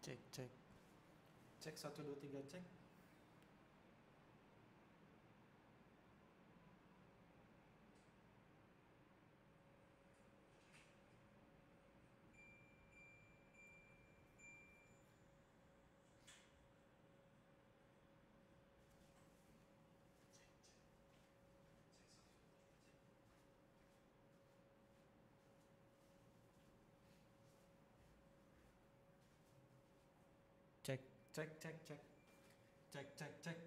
Cek cek. Cek 1 2 3 cek. Cek cek cek cek. Cek cek cek.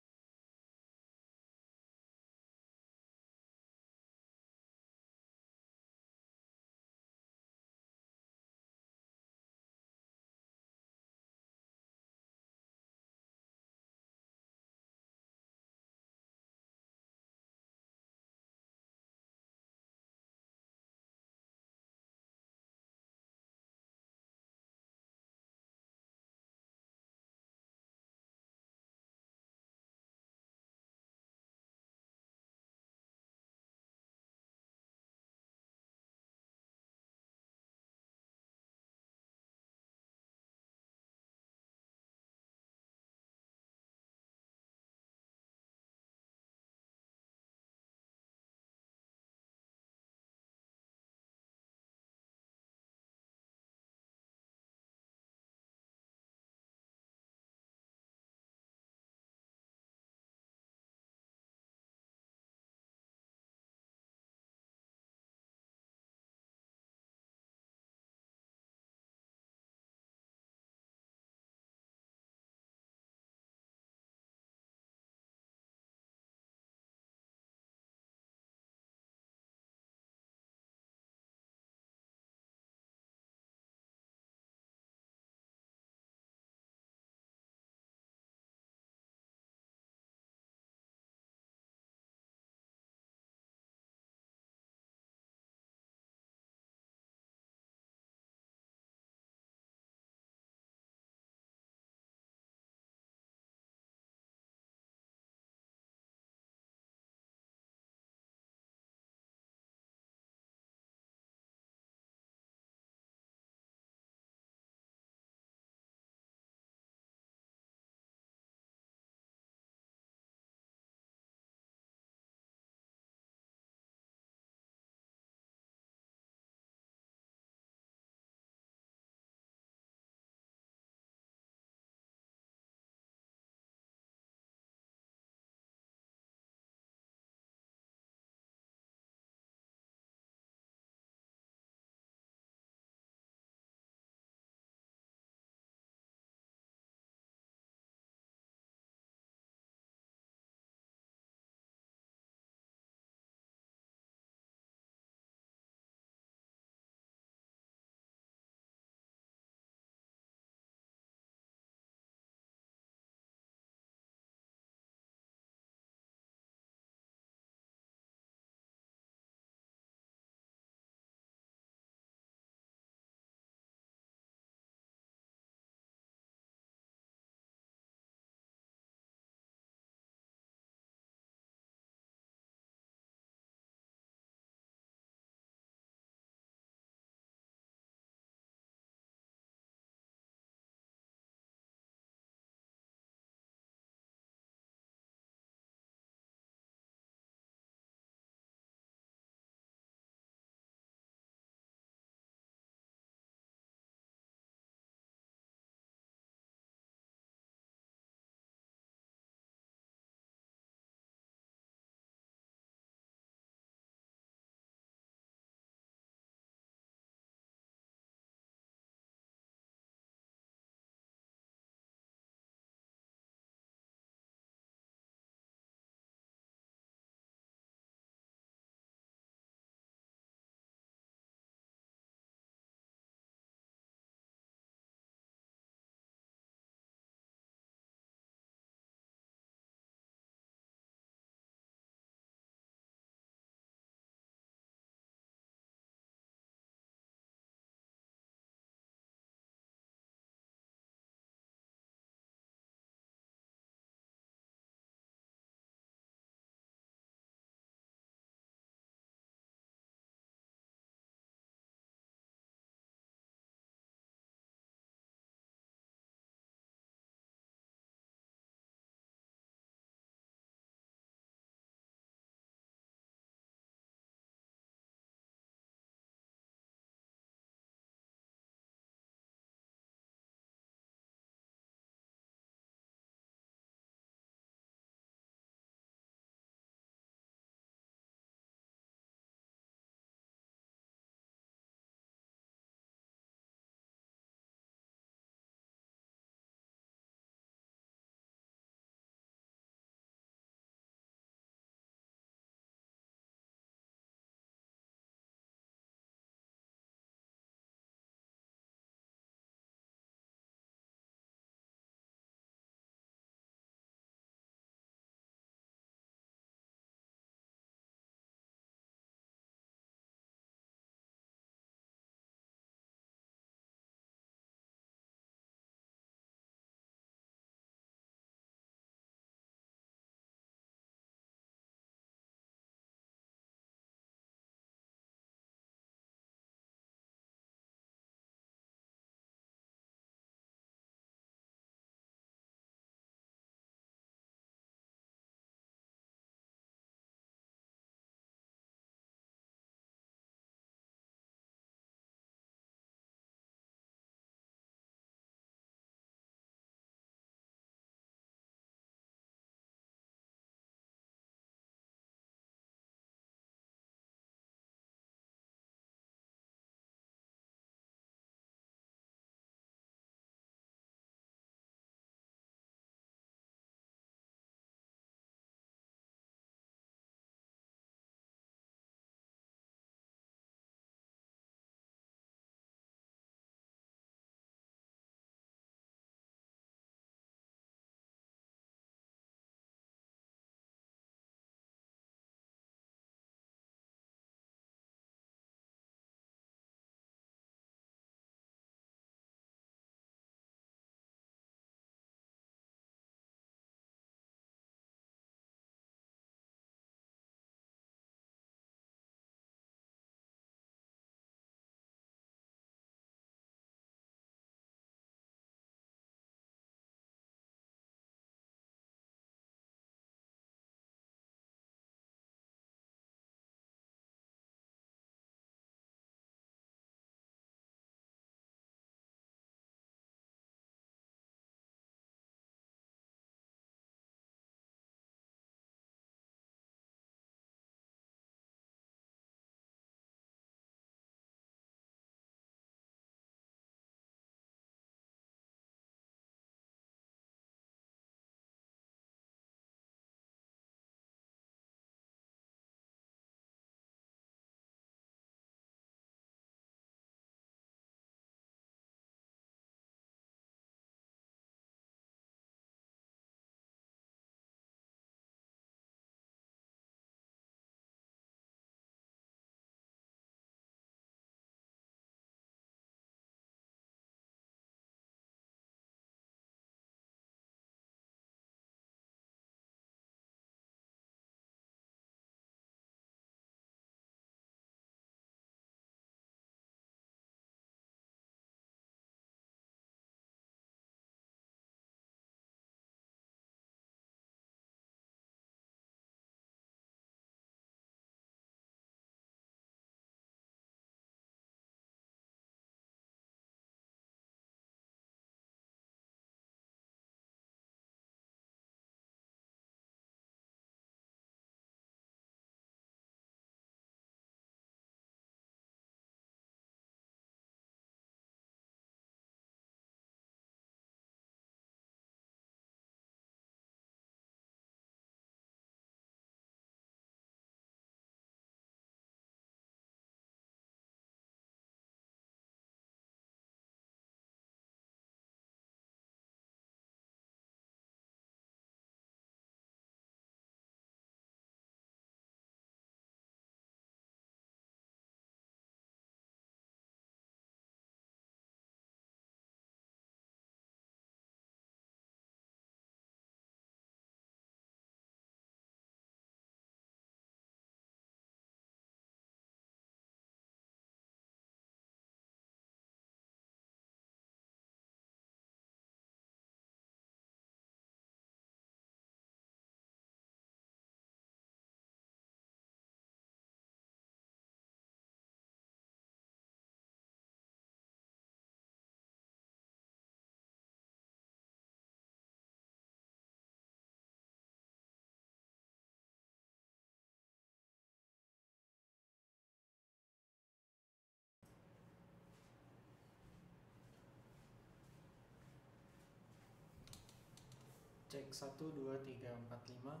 Cek 1 2 3 4 5. Cek 1 2 3 4 5.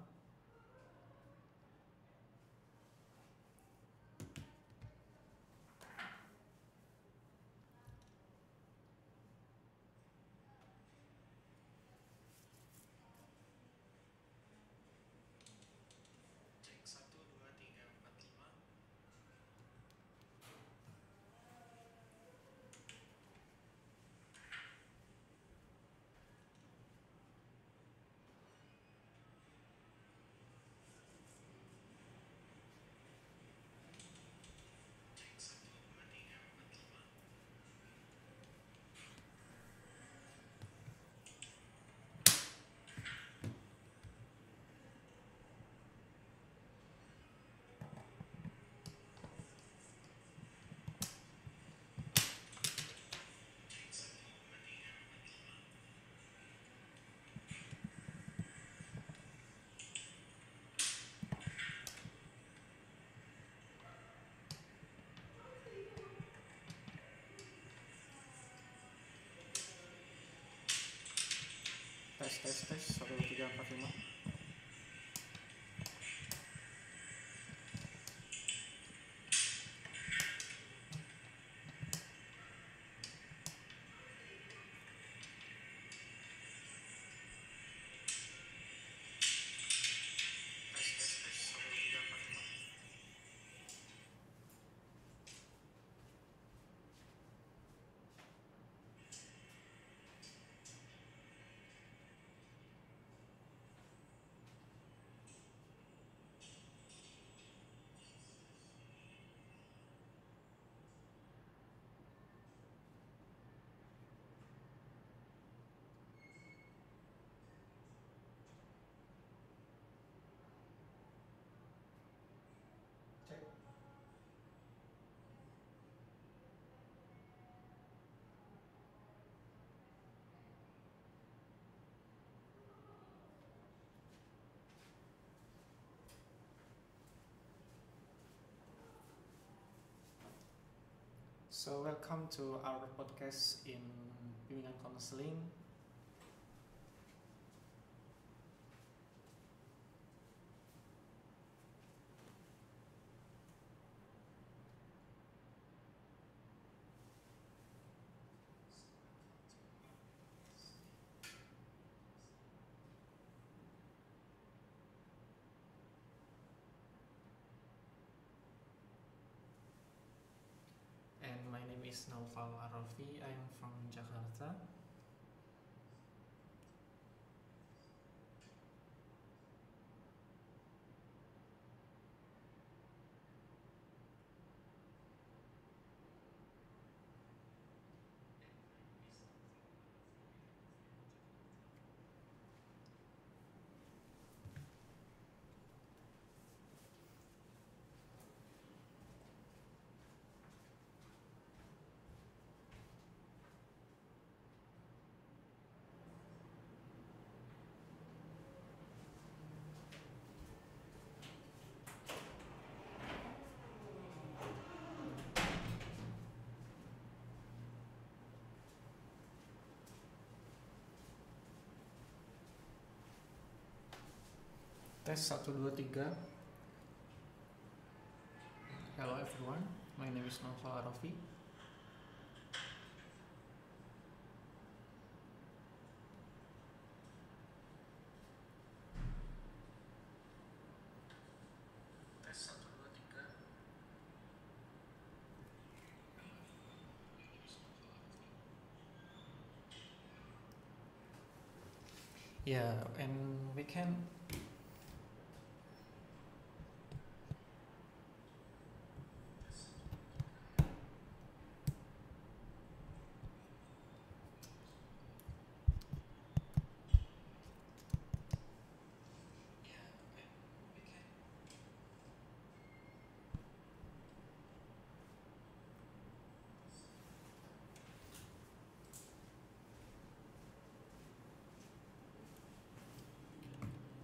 Tes 1 2 3 4 5. So welcome to our podcast in Bimbingan Konseling. And my name is Naufal Arafi. I am from Jakarta. Tes 1 2 3. Hello everyone, my name is Naufal Arafi. Tes 1 2 3. Yeah, and we can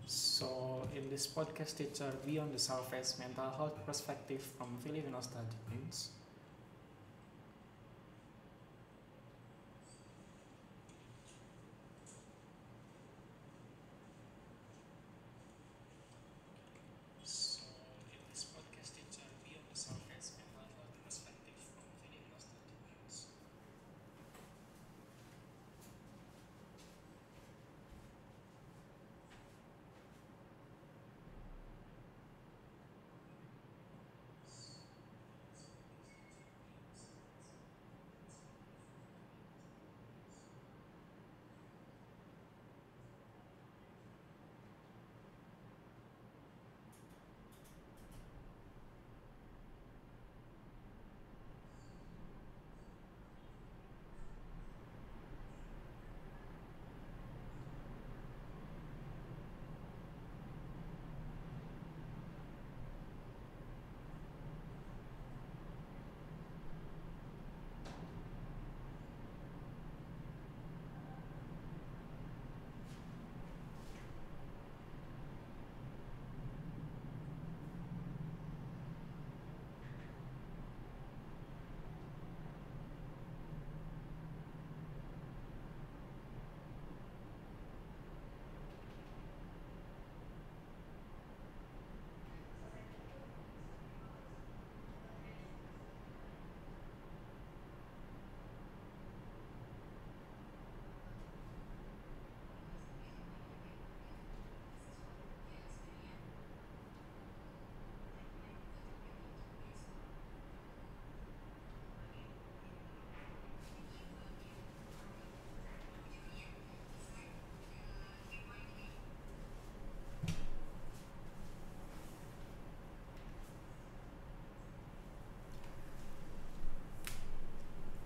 So in this podcast teacher beyond the surface mental health perspective from Filipino studies.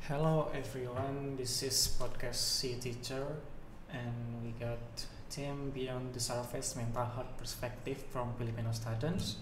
Hello everyone, this is podcast C Teacher, and we got team beyond the surface mental health perspective from Filipino students.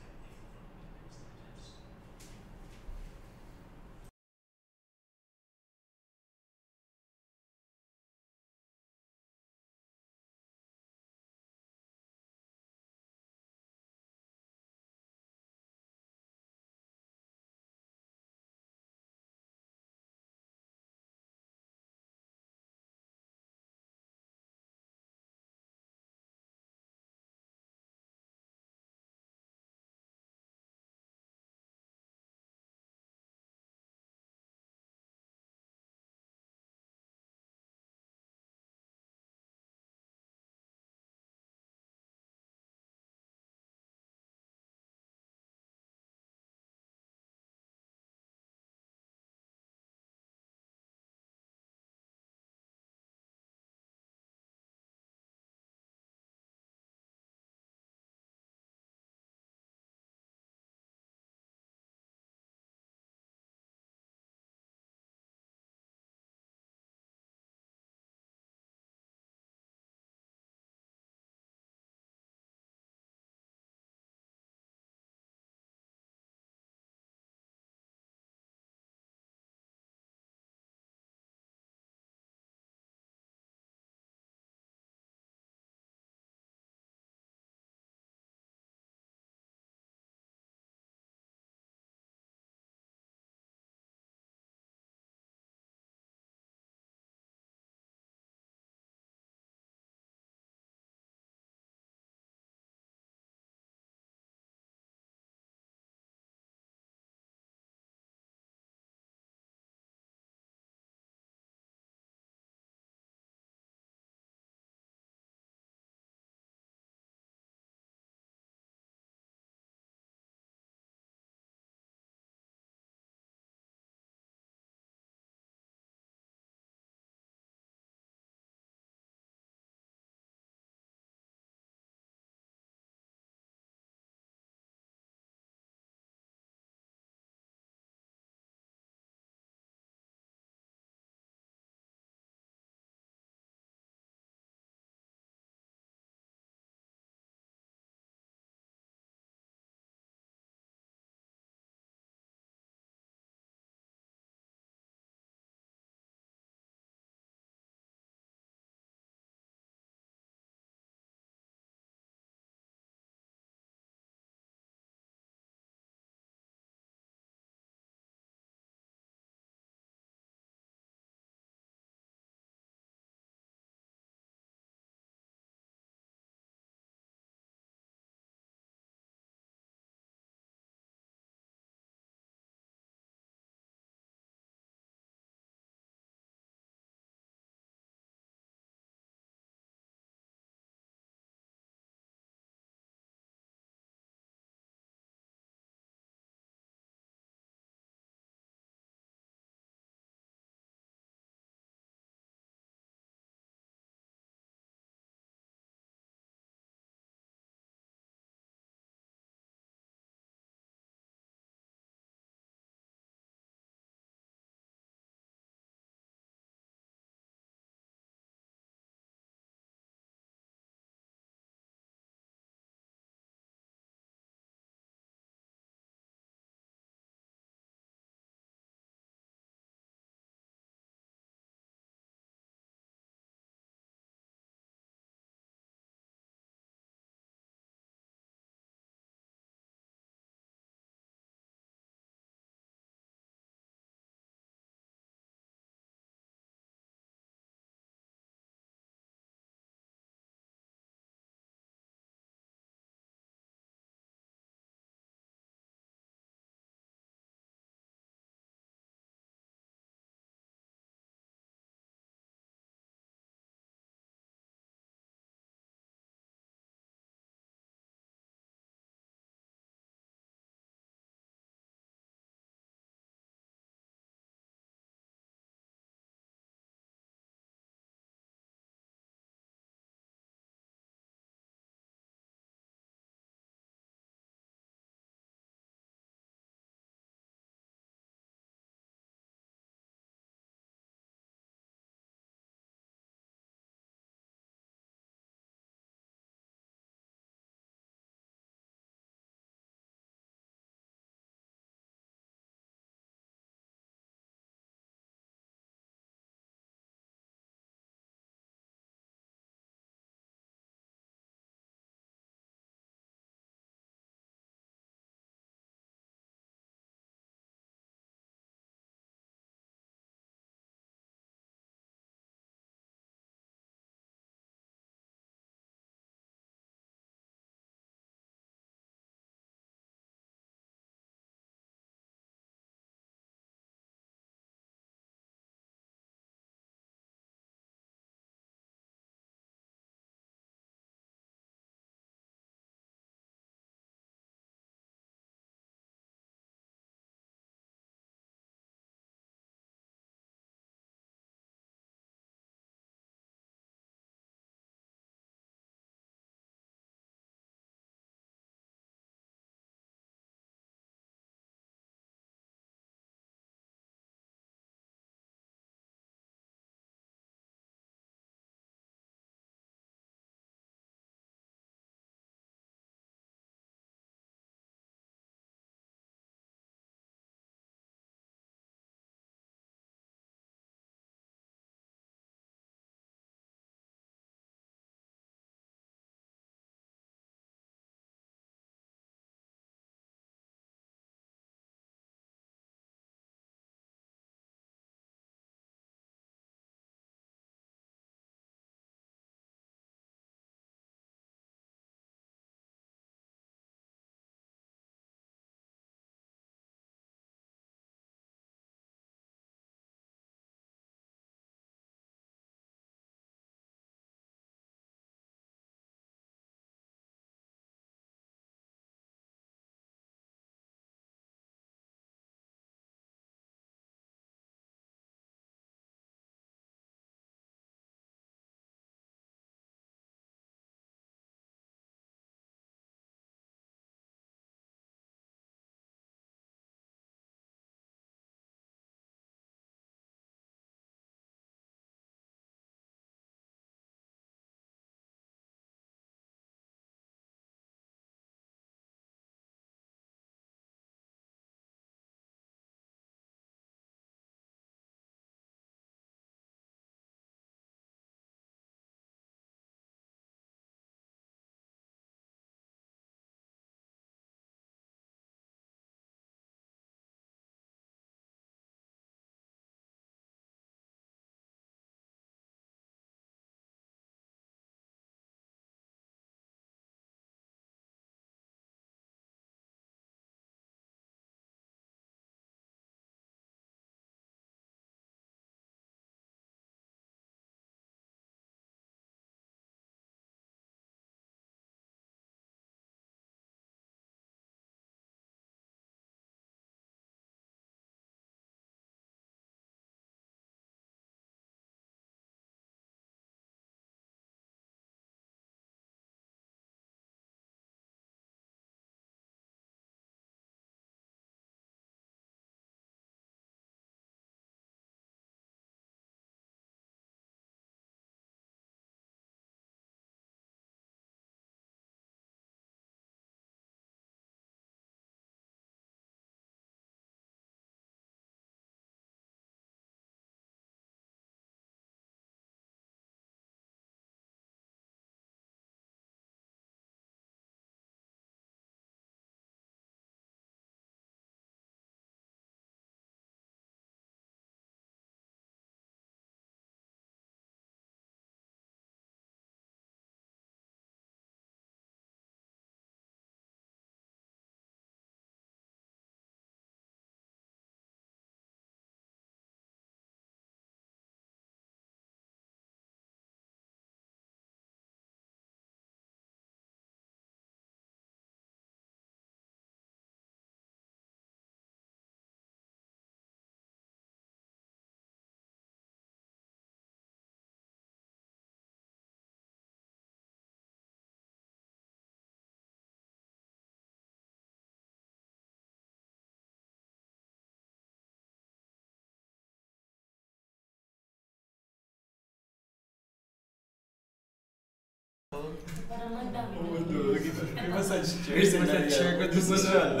comfortable. Parang magdami. Oo, gitu. May massage chair. Massage chair ko to social.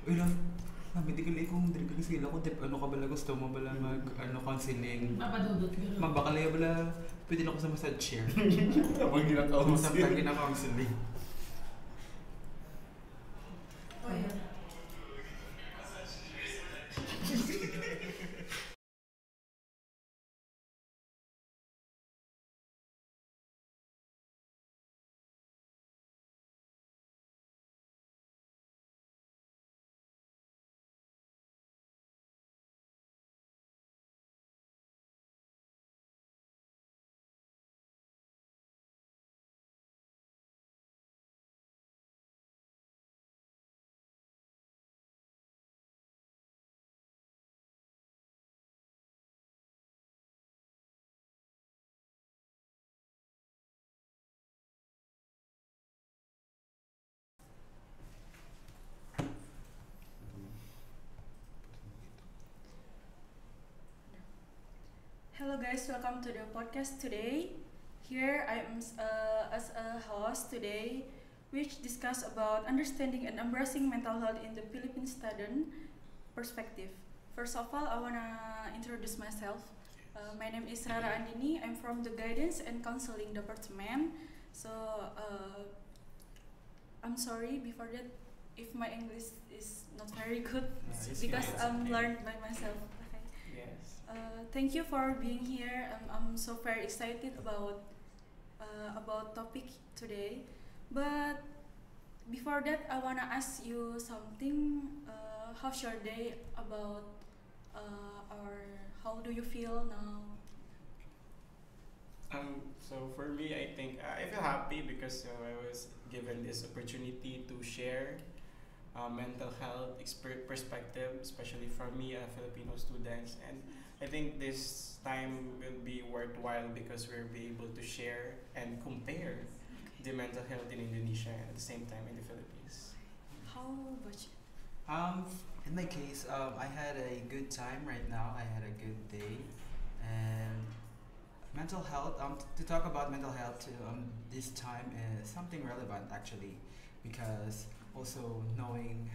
Uy, Mami, di kali kung dari kasi sila ko tip ano ka bala gusto mo bala mag counseling. Mapadudot ko. Magbakalaya bala pwede na ako sa massage chair. Kapag ginakaw mo Samtang gina-counseling. Oh, yeah. Hello guys, welcome to the podcast today. Here I am as a host today, which discuss about understanding and embracing mental health in the Philippine student perspective. First of all, I wanna introduce myself. My name is Rara Andini. I'm from the Guidance and Counseling Department. So I'm sorry before that if my English is not very good because I'm learned by myself. Thank you for being here. I'm so very excited about topic today. But before that, I wanna ask you something. How's your day about or how do you feel now? So for me, I think I feel happy because I was given this opportunity to share mental health perspective, especially for me, Filipino students, and I think this time will be worthwhile because we'll be able to share and compare the mental health in Indonesia and at the same time in the Philippines. How about you? In my case, I had a good time right now. I had a good day, and mental health. To talk about mental health this time is something relevant actually, because also knowing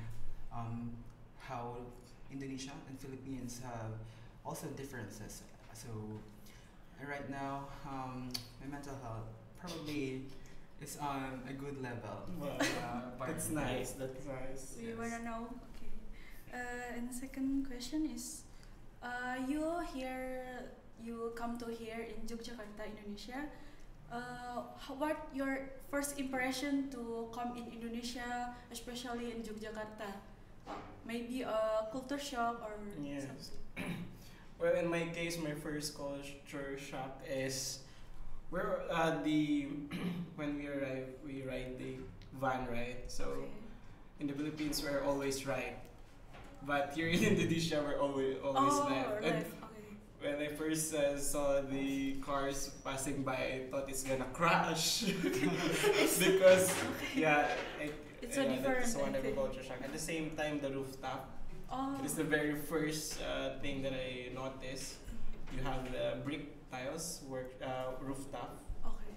how Indonesia and Philippines have also differences. So right now, my mental health probably is on a good level. Wow, that's nice. That's nice. We wanna know. Okay. And the second question is, you come to here in Yogyakarta, Indonesia. What your first impression to come in Indonesia, especially in Yogyakarta? Maybe a culture shock or something. Well, in my case, my first culture shock is where when we arrive, we ride the van, right? So in the Philippines, we're always right, but here in Indonesia, we're always left. And when I first saw the cars passing by, I thought it's gonna crash because it's so different. That's one of the culture shock. At the same time, the rooftop. It is the very first thing that I noticed. You have the brick tiles rooftop. Okay.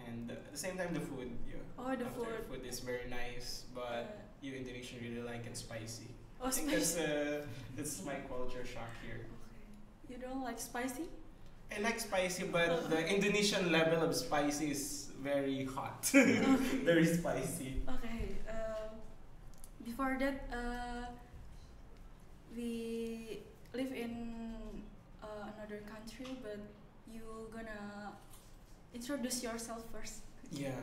And at the same time, the food. The food is very nice, but you Indonesian really like it spicy. I think Spicy. that's my culture shock here. Okay. You don't like spicy? I like spicy, but the Indonesian level of spicy is very hot. Very spicy. Okay. Before that, we live in another country, but you gonna introduce yourself first. Yeah.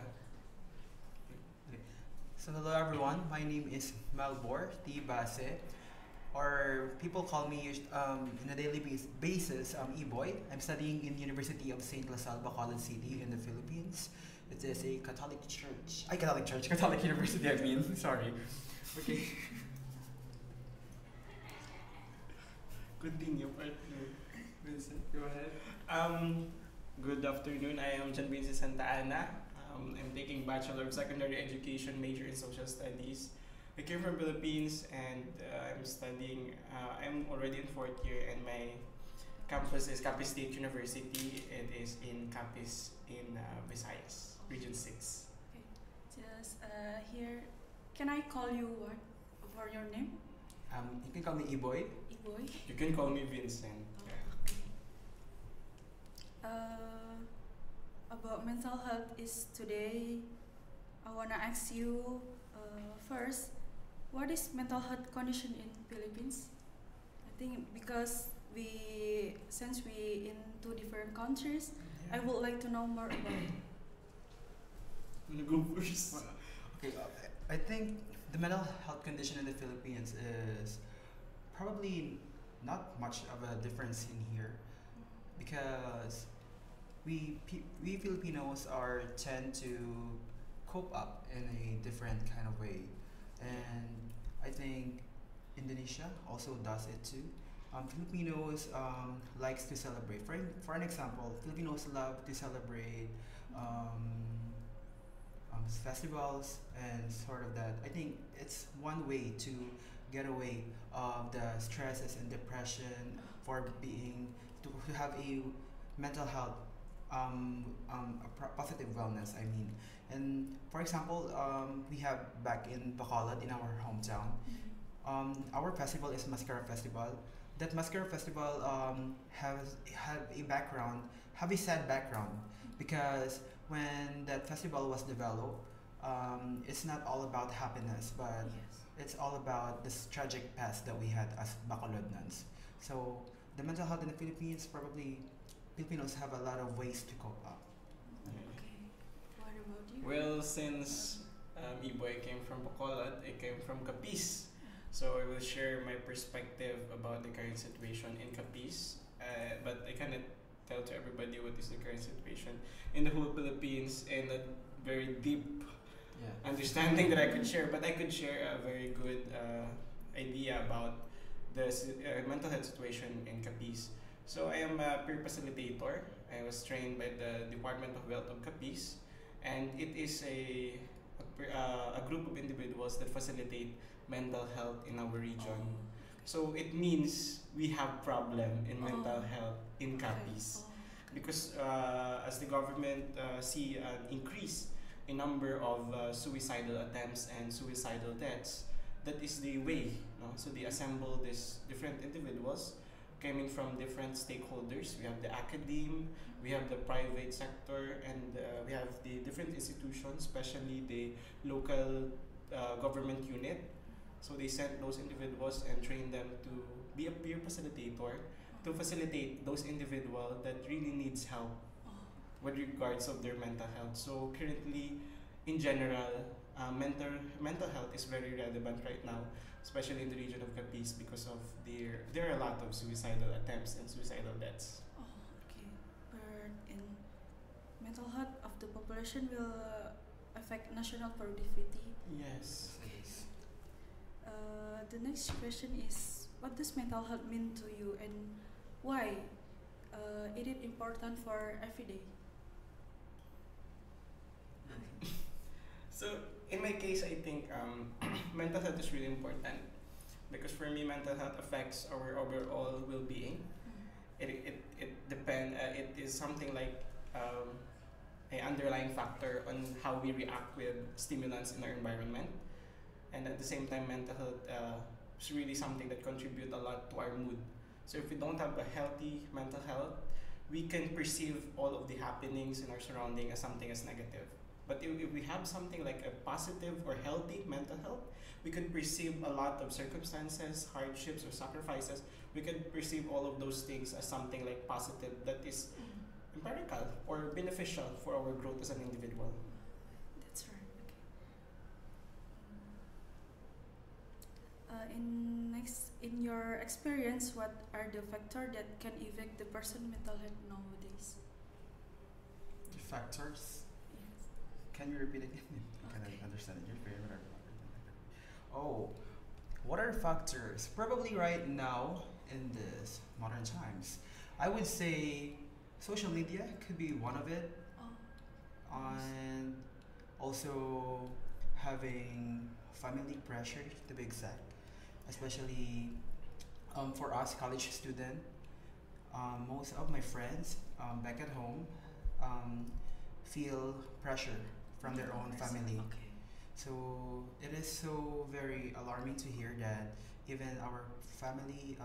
So hello everyone, my name is Malbor T. Base, or people call me on a daily basis E-Boy. I'm studying in University of St. La Salle, Bacolod City in the Philippines. It is a Catholic university I mean, sorry. Okay. Continue, part 2. Vincent, go ahead. Good afternoon. I am John Vinci Santa Ana. I'm taking Bachelor of Secondary Education, major in Social Studies. I came from Philippines and I'm studying. I'm already in 4th year, and my campus is Capiz State University. It is in Capiz in Visayas, Region 6. Okay. Just here, can I call you what for your name? You can call me E-Boy. Iboy. You can call me Vincent. Oh, Yeah. okay. About mental health is today. I wanna ask you first, what is mental health condition in Philippines? I think because since we in two different countries, I would like to know more about it. I'm gonna go first. Okay, I think the mental health condition in the Philippines is probably not much of a difference in here because we Filipinos tend to cope up in a different kind of way, and I think Indonesia also does it too. Filipinos likes to celebrate. For an example, Filipinos love to celebrate festivals and sort of that. I think it's one way to get away of the stresses and depression for to have a mental health, positive wellness. I mean, and for example, we have back in Bacolod in our hometown. Our festival is Mascara Festival. That Mascara Festival have a sad background because when that festival was developed, it's not all about happiness, but Yes. it's all about this tragic past that we had as Bacolodnans. So the mental health in the Philippines, probably Filipinos have a lot of ways to cope up. Okay. What about you? Well, since E-Boy came from Bacolod, I came from Capiz. So I will share my perspective about the current situation in Capiz. But I cannot tell to everybody what is the current situation in the whole Philippines and a very deep Yeah. understanding that I could share. But I could share a very good idea about the mental health situation in Capiz. So I am a peer facilitator. I was trained by the Department of Health of Capiz, and it is a group of individuals that facilitate mental health in our region. So it means we have problem in mental health in Capiz. Because as the government see an increase in number of suicidal attempts and suicidal deaths, that is the way. No? So they assemble these different individuals coming from different stakeholders. We have the academe, we have the private sector, and we have the different institutions, especially the local government unit. So they sent those individuals and trained them to be a peer facilitator to facilitate those individuals that really needs help with regards of their mental health. So currently, in general, mental health is very relevant right now, especially in the region of Capiz because of there are a lot of suicidal attempts and suicidal deaths. Okay. But in mental health of the population will affect national productivity. Yes. The next question is, what does mental health mean to you and why it is important for every day? So in my case, I think mental health is really important because for me, mental health affects our overall well-being. It is something like an underlying factor on how we react with stimulants in our environment, and at the same time, mental health is really something that contributes a lot to our mood. So if we don't have a healthy mental health, we can perceive all of the happenings in our surrounding as something as negative. But if we have something like a positive or healthy mental health, we can perceive a lot of circumstances, hardships, or sacrifices. We can perceive all of those things as something like positive that is empirical or beneficial for our growth as an individual. That's right. Okay. In your experience, what are the factors that can affect the person's mental health nowadays? The factors. Yes. Can you repeat again? Can I understand it? Your favorite? Oh, what are factors? Probably right now in this modern times, I would say social media could be one of it, and also having family pressure to be exact, especially for us college student. most of my friends back at home feel pressure from their own family. Okay. So it is so very alarming to hear that even our family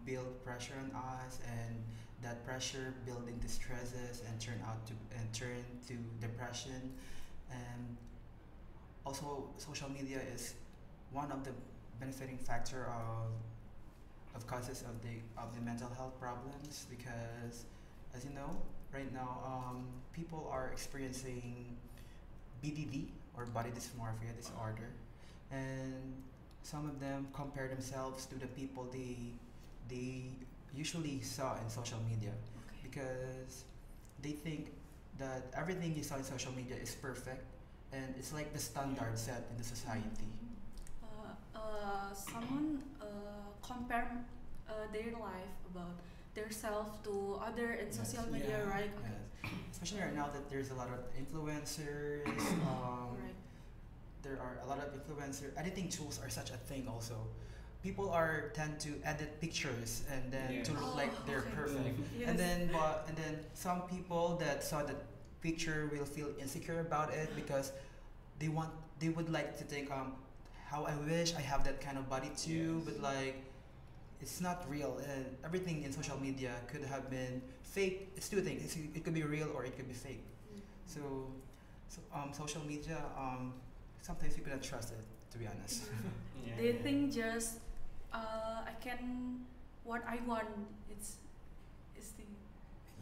build pressure on us, and that pressure build into stresses and turn to depression. And also, social media is one of the benefiting factor of causes of the mental health problems, because, as you know, right now people are experiencing BDD, or body dysmorphia disorder, and some of them compare themselves to the people they usually saw in social media, Okay. because they think that everything you saw in social media is perfect, and it's like the standard set in the society. Someone compare their life about their self to other in Yes. social media, Yeah. right? Okay. Yes. Especially right now that there's a lot of influencers. Right. There are a lot of influencer editing tools are such a thing also. People are tend to edit pictures and then to Yes. look like they're Okay. perfect. Yes. And then some people that saw the picture will feel insecure about it, because they would like to think how I wish I have that kind of body too, Yes. but like it's not real, and everything in social media could have been fake. It's two things. It could be real or it could be fake. So social media, sometimes you cannot trust it, to be honest. Yeah, They yeah. think just I can what I want. It's the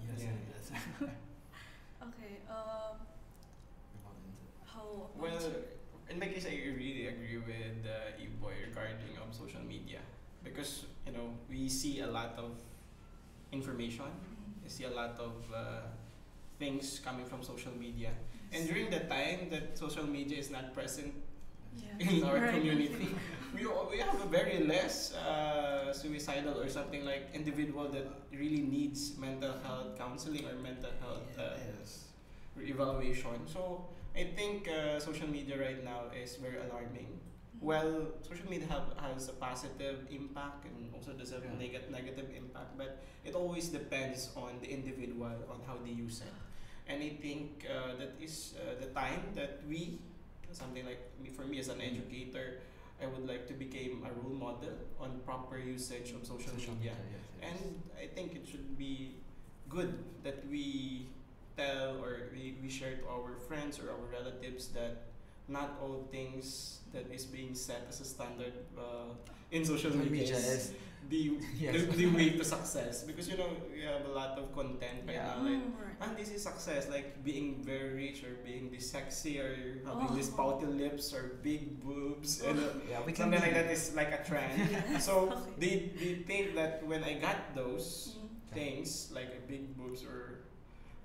Yes, Yeah. yes. okay. How Well, in my case, I really agree with E-Boy regarding social media, because we see a lot of information, we see a lot of things coming from social media, and during the time that social media is not present yeah. in our Right. community, we have a very less suicidal or something like individual that really needs mental health counseling or mental health Yes. evaluation. So I think social media right now is very alarming. Well, social media has a positive impact and also does a Yeah. negative impact, but it always depends on the individual on how they use it. And I think that is the time that something like for me as an educator, I would like to become a role model on proper usage of social media. yes, yes. And I think it should be good that we tell or we share to our friends or our relatives that not all things that is being set as a standard in social media is the, Yes. the way to success, because we have a lot of content right Yeah. now like Right. and this is success, like being very rich or being this sexy or having Oh. this pouty lips or big boobs and Yeah, we can something be- like that is like a trend. So they think that when I got those things like a big boobs or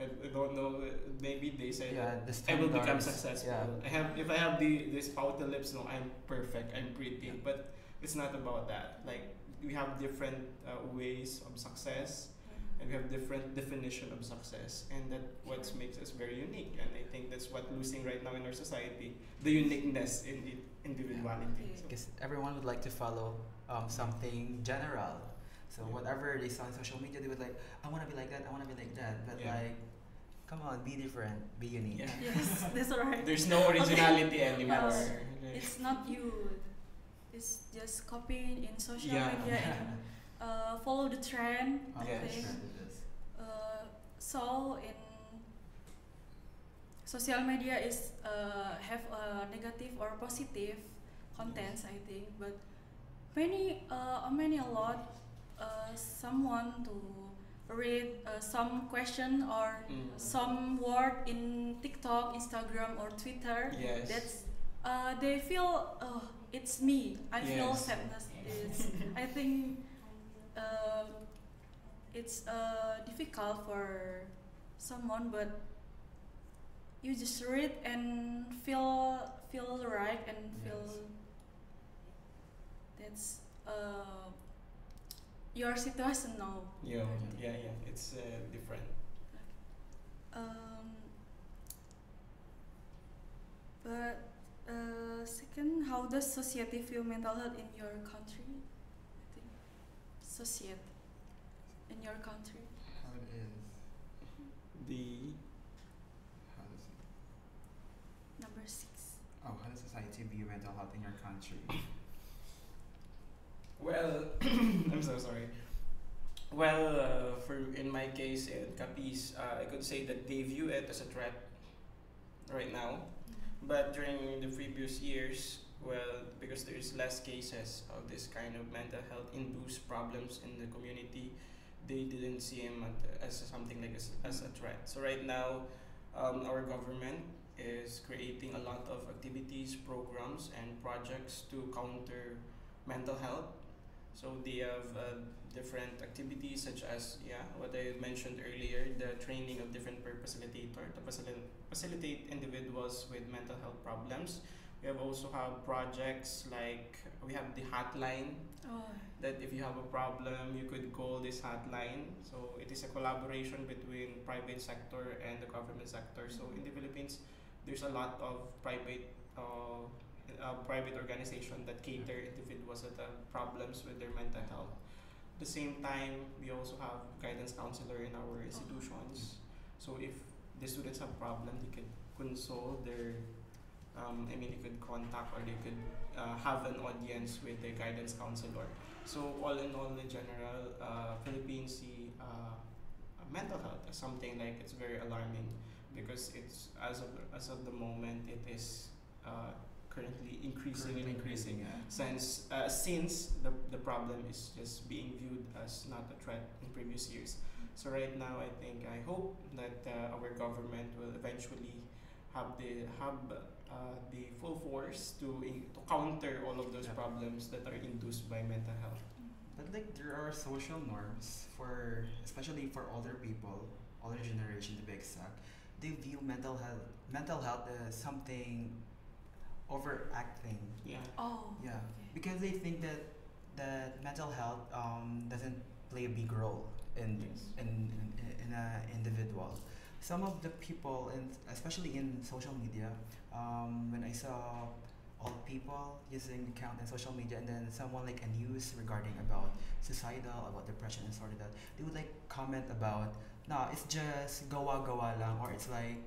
I don't know, maybe they say that the I will become standards, successful. Yeah. If I have this pouty lips, no, I'm perfect, I'm pretty. Yeah. But it's not about that. Like we have different ways of success, and we have different definition of success, and that what makes us very unique. And I think that's what losing right now in our society, the uniqueness in the individuality. Yeah. So, Because everyone would like to follow something general. So Yeah. whatever they saw on social media, they would like, I want to be like that, I want to be like that. But Yeah. like, come on, be different, be unique. Yeah. Yes, that's right. there's no originality anymore. It's not you. It's just copying in social Yeah. media and follow the trend. Yes. Okay. Yes. So in social media is have a negative or positive contents, I think, but a lot someone to read some question or some word in TikTok, Instagram or Twitter. Yes. That's they feel it's me. I feel Yes. sadness. I think it's difficult for someone, but you just read and feel right and feel Yes. that's your situation now. Yeah. It's different. But second, how does society view mental health in your country? I think society. in your country? How it is. The How does it? Number 6. Oh, how does society view mental health in your country? well, I'm so sorry. Well, for in my case in Capiz, I could say that they view it as a threat right now. But during the previous years, well, because there's less cases of this kind of mental health induced problems in the community, they didn't see him as something like as a threat. So right now, our government is creating a lot of activities, programs, and projects to counter mental health. So they have different activities such as what I mentioned earlier, the training of different peer facilitator to facilitate individuals with mental health problems. We have also have projects like we have the hotline Oh, that if you have a problem you could call this hotline. So it is a collaboration between private sector and the government sector. So in the Philippines, there's a lot of private organization that cater individuals that have problems with their mental health. At the same time, we also have guidance counselor in our institutions. So if the students have problem, they could console their they could contact or they could have an audience with the guidance counselor. So all in all, in general, Philippines see mental health as something like it's very alarming because it's as of the moment it is currently increasing since the problem is just being viewed as not a threat in previous years. So right now, I hope that our government will eventually have the full force to counter all of those problems that are induced by mental health. But like there are social norms for, especially for older people, older generation to be exact. They view mental health as something overacting. Yeah. Oh. Yeah, Okay. because they think that mental health doesn't play a big role in Yes. in a individual. Some of the people, especially in social media, when I saw all people using the account in social media, and then someone like a news regarding about suicidal, about depression and sort of that, they would like comment about, nah, it's just gawa lang, or it's like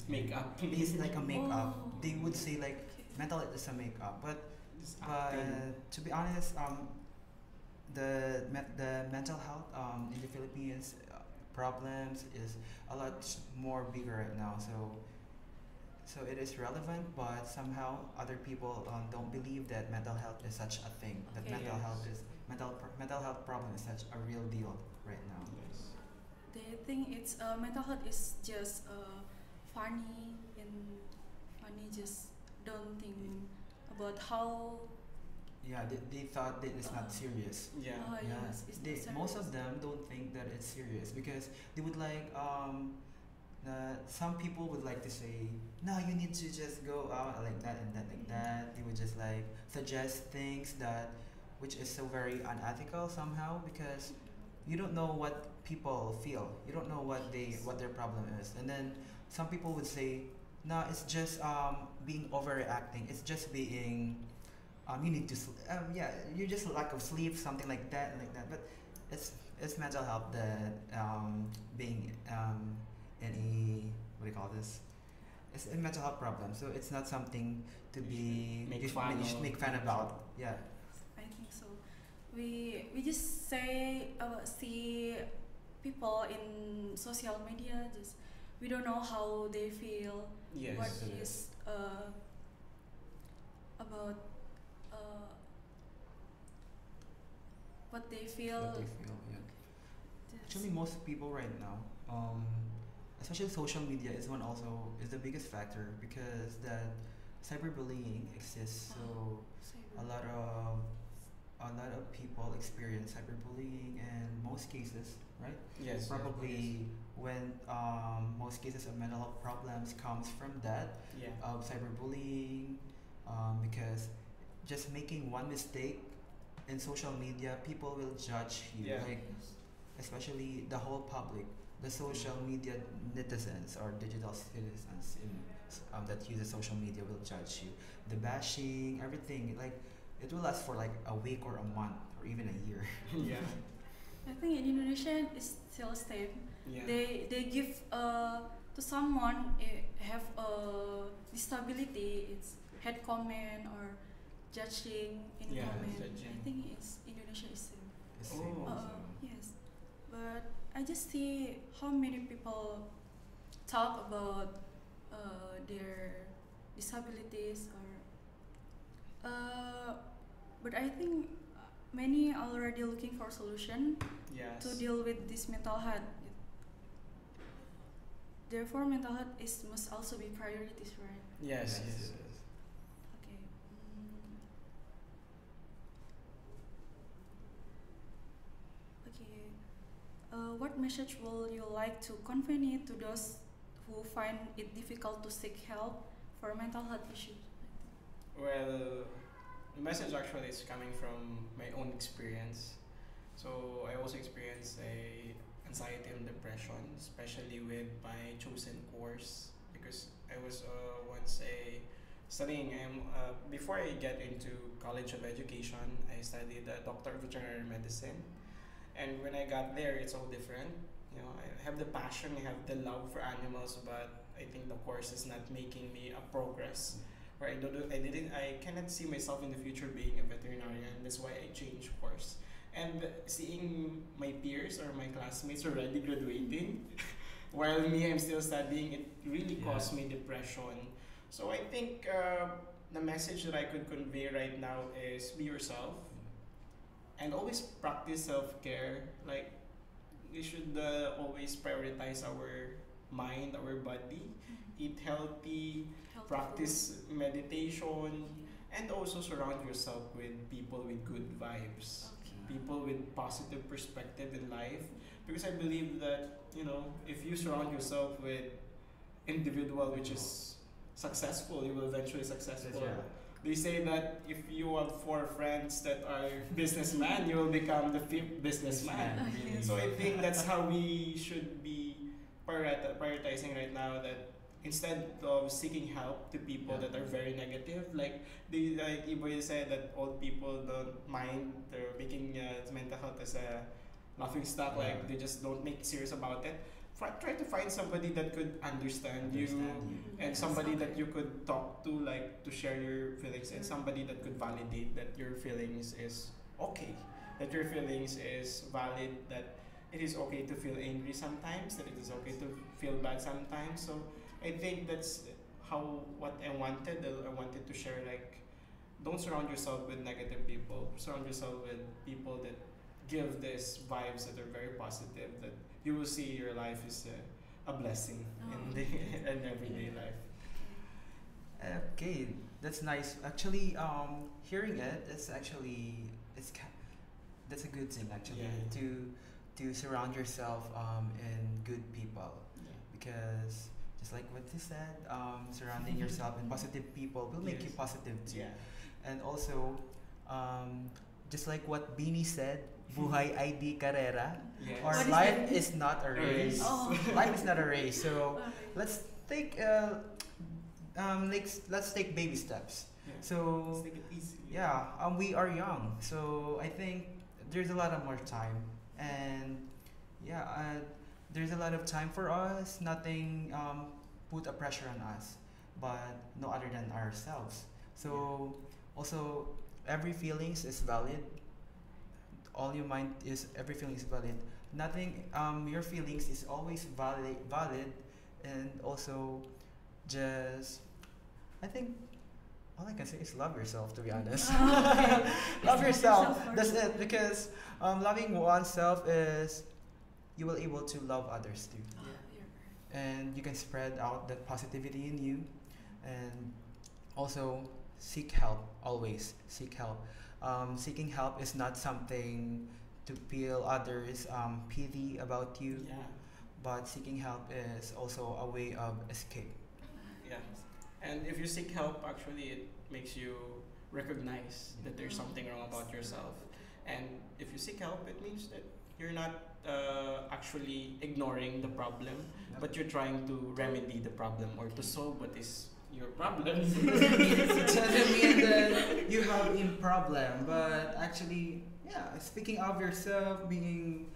Makeup. it's like a makeup. Oh. They would say like Okay. mental health is a makeup, but Just acting. to be honest, the mental health in the Philippines problems is a lot more bigger right now. So it is relevant, but somehow other people don't believe that mental health is such a thing. That Okay. mental health problem is such a real deal right now. Yes. They think it's mental health is just funny and funny. Just don't think about how. Yeah, they thought that it's not serious. Yeah. Yeah, Yes, it's not most of serious. them don't think that it's serious because they would like some people would like to say, no, you need to just go out like that and that like that. They would just like suggest things that which is so very unethical somehow because you don't know what people feel. You don't know what their problem is. And then some people would say, no, it's just being overreacting. It's just being you need to you just lack of sleep, something like that and like that. But it's mental health that being in a what do you call this? It's a mental health problem. So it's not something to be Make fun you should of. make fun about. Yeah. I think so. We just say see people in social media. Just we don't know how they feel. Yes. What it is about what they feel. What they feel, yeah. Just- Actually, most people right now, especially social media, is the biggest factor because that cyberbullying exists. So Cyber- a lot of people experience cyberbullying, and most cases, right? Yes. Probably when most cases of mental health problems comes from that Yeah. cyberbullying, because just making one mistake in social media, people will judge you. Yeah. Like especially the whole public, the social media netizens or digital citizens that uses social media will judge you. The bashing, everything, it will last for like a week or a month or even a year. Yeah. I think in Indonesia Indonesian is still same. Yeah. They give to someone have a disability. It's head comment or judging in Yeah, comment. judging. I think it's Indonesia is same. The same Oh. also. Yes, but I just see how many people talk about their disabilities or but I think many already looking for solution Yes. to deal with this mental health. Therefore, mental health must also be priorities, right? Yes. Yes. Okay. Okay. What message will you like to convey to those who find it difficult to seek help for mental health issues? Well, the message actually is coming from my own experience. So I also experienced anxiety and depression, especially with my chosen course, because I was once studying. Before I get into College of Education, I studied Doctor of Veterinary Medicine, and when I got there, it's all different. You know, I have the passion, I have the love for animals, but I think the course is not making me a progress. Where I cannot see myself in the future being a veterinarian. That's why I changed course. And seeing my peers or my classmates already graduating, while me I'm still studying, it really caused me depression. So I think the message that I could convey right now is be yourself, and always practice self-care. Like we should always prioritize our mind, our body, eat healthy, Healthy practice meditation, and also surround yourself with people with good vibes, people with positive perspective in life. Because I believe that, you know, if you surround yourself with individual which is successful, you will eventually successful. They say that if you have 4 friends that are businessmen, you will become the 5th businessman. Yes. So I think that's how we should be prioritizing right now, that instead of seeking help to people that are very negative, like Iboy said, that old people don't mind, they're making mental health as a laughing stock, like they just don't make serious about it. Try to find somebody that could understand you, and somebody that you could talk to, like to share your feelings, and somebody that could validate that your feelings is okay, that your feelings is valid, that it is okay to feel angry sometimes, that it is okay to feel bad sometimes. So I think that's what I wanted. I wanted to share, like, don't surround yourself with negative people. Surround yourself with people that give these vibes that are very positive, that you will see your life is a blessing in everyday life. Okay, that's nice. Actually, hearing it's that's a good thing actually, to surround yourself in good people, because just like what you said, surrounding yourself in positive people will make you positive too. And also, just like what Beanie said, buhay ay di karera, or What is life that? is not a race. Life is not a race. So let's take let's take baby steps. So Let's take it easy. we are young, so I think there's a lot of more time, and there's a lot of time for us. Nothing put a pressure on us, but no other than ourselves. So also, every feelings is valid. All your mind is every feeling is valid. Nothing your feelings is always valid, and also just I think all I can say is love yourself, to be honest. Love yourself. That's it. Because loving oneself is you will able to love others too, and you can spread out that positivity in you, and also seek help. Always seek help. Seeking help is not something to feel others pity about you, but seeking help is also a way of escape. And if you seek help, actually it makes you recognize that there's something wrong about yourself. And if you seek help, it means that you're not actually ignoring the problem, but you're trying to remedy the problem or to solve what is your problem. It doesn't mean that you have a problem, but actually, speaking of yourself, being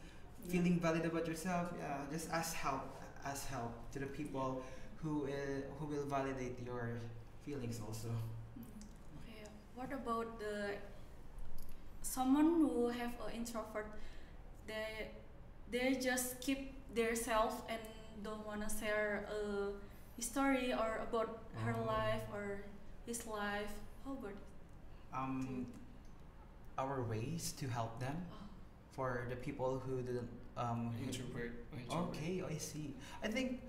feeling valid about yourself, yeah, just ask help to the people who will validate your feelings also. Okay. What about the someone who have an introvert? They just keep their self and don't wanna share a history or about her life or his life. How about it? Our ways to help them Oh, for the people who didn't Introvert. okay, I see. I think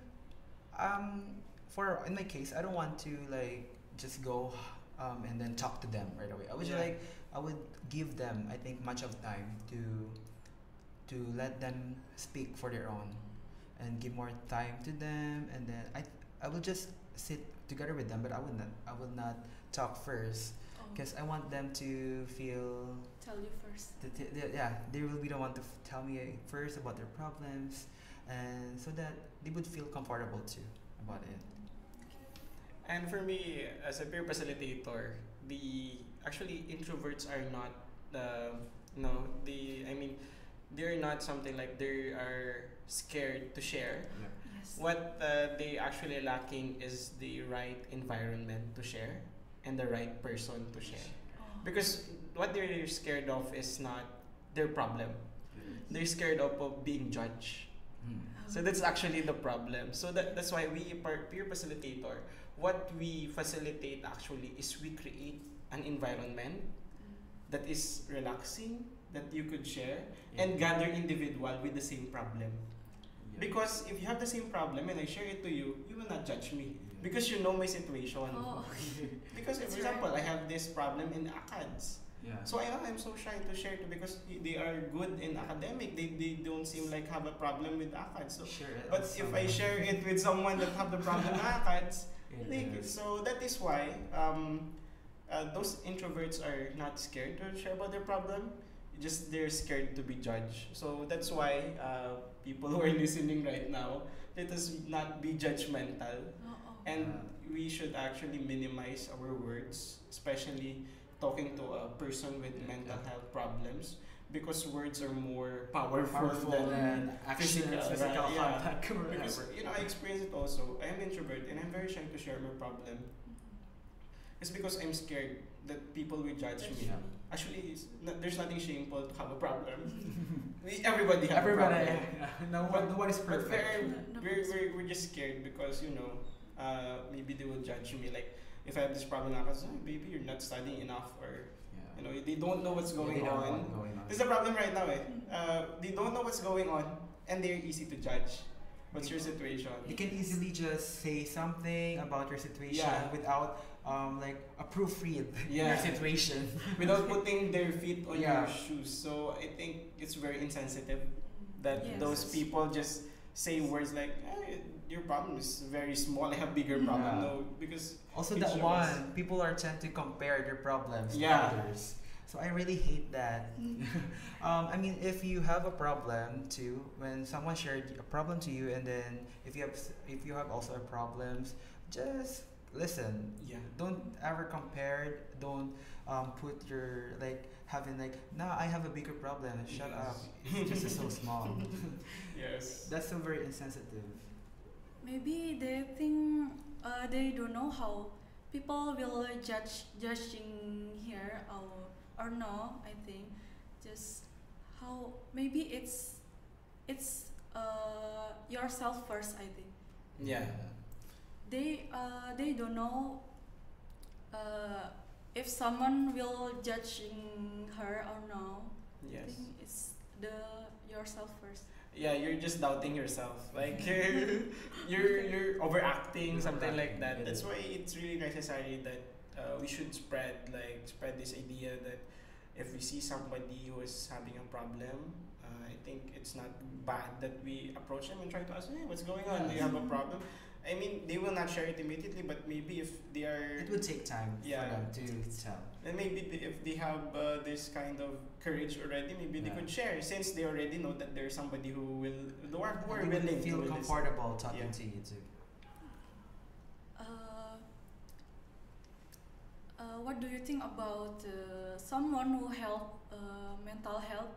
for in my case, I don't want to like just go and then talk to them right away. Yeah. I would give them, I think, much of time to let them speak for their own and give more time to them, and then I will just sit together with them, but I will not talk first oh, because I want them to feel tell you first. yeah, they will be the one to tell me first about their problems, and so that they would feel comfortable too about it. And for me, as a peer facilitator, the actually introverts are not no, they're not something like they are scared to share. Yes. What they actually lacking is the right environment to share and the right person to share. Oh. Because what they're scared of is not their problem. They're scared of being judged. So that's actually the problem. So that's why we peer facilitator, what we facilitate actually is we create an environment that is relaxing, that you could share, and gather individual with the same problem. Because if you have the same problem and I share it to you, you will not judge me. Because you know my situation. Oh, okay. Because for That's example, right. I have this problem in ACADS. Yeah. So I know I'm so shy to share it because they are good in academic. They don't seem like have a problem with ACADS. So, Share it but also. if I share it with someone that have the problem with ACADS, Yeah. so that is why those introverts are not scared to share about their problem. Just they're scared to be judged. So that's why people who are listening right now, let us not be judgmental, Oh, oh. and we should actually minimize our words, especially talking to a person with mental health problems, because words are more powerful than action, physical yeah. contact or Because whatever. I experience it also. I am introvert and I'm very shy to share my problem. It's because I'm scared that people will judge me. Yeah. Actually, there's nothing shameful to have a problem. Everybody have a Everybody, problem. no one is But perfect. we're just scared because maybe they will judge me. Like if I have this problem, I'm like, oh, baby, you're not studying enough, or they don't know what's going on. This is a problem right now. They don't know what's going on, and they're easy to judge. What's your situation? You can easily just say something about your situation Yeah. without like a proofread Yeah. your situation. Without putting their feet on Yeah. your shoes. So I think it's very insensitive that Yes. those people just say words like, your problem is very small, I have bigger problem. Yeah. No, because Also, it that shows- one, people are tend to compare their problems Yeah. to others. So I really hate that. I mean, if you have a problem too, when someone shared a problem to you, and then if you have also problems, just listen. Yeah. Don't ever compare. Don't put your having nah, I have a bigger problem. Shut Yes. up. It's just so small. Yes. That's so very insensitive. Maybe they think they don't know how people will judging here or no. I think just how maybe it's yourself first. I think Yeah. they don't know if someone will judging her or no. I Yes. think it's yourself first. Yeah, you're just doubting yourself. Like you're overacting, something like that. That's why it's really necessary that we should spread this idea that if we see somebody who is having a problem, I think it's not bad that we approach them and try to ask, hey, what's going on? Do you have a problem? I mean, they will not share it immediately, but maybe if they are, It would take time Yeah. for them to tell. and maybe if they have this kind of courage already, maybe they Yeah. could share since they already know that there's somebody who are And they would willing feel to listen. comfortable talking Yeah. to you too. What do you think about someone who have mental health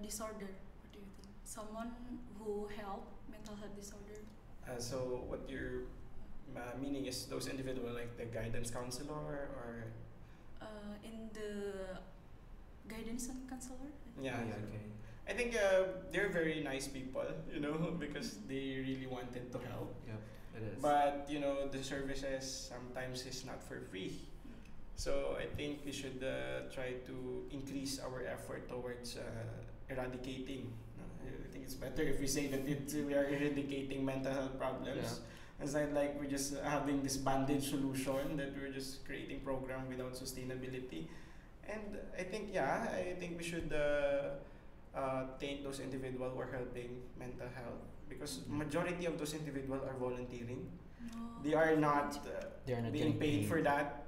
disorder? What do you think? someone who help mental health disorder. So what your meaning is those individual like the guidance counselor or In the guidance and counselor. yeah. Okay. I think they're very nice people, you know, because they really wanted to help. Yep, it is. But you know the services sometimes is not for free. So I think we should try to increase our effort towards eradicating. I think it's better if we say that we are eradicating mental health problems. It's not like we're just having this bandage solution that we're just creating program without sustainability. And I think we should thank those individuals who are helping mental health because majority of those individuals are volunteering. No. They are not They are not being getting paid paid. for that.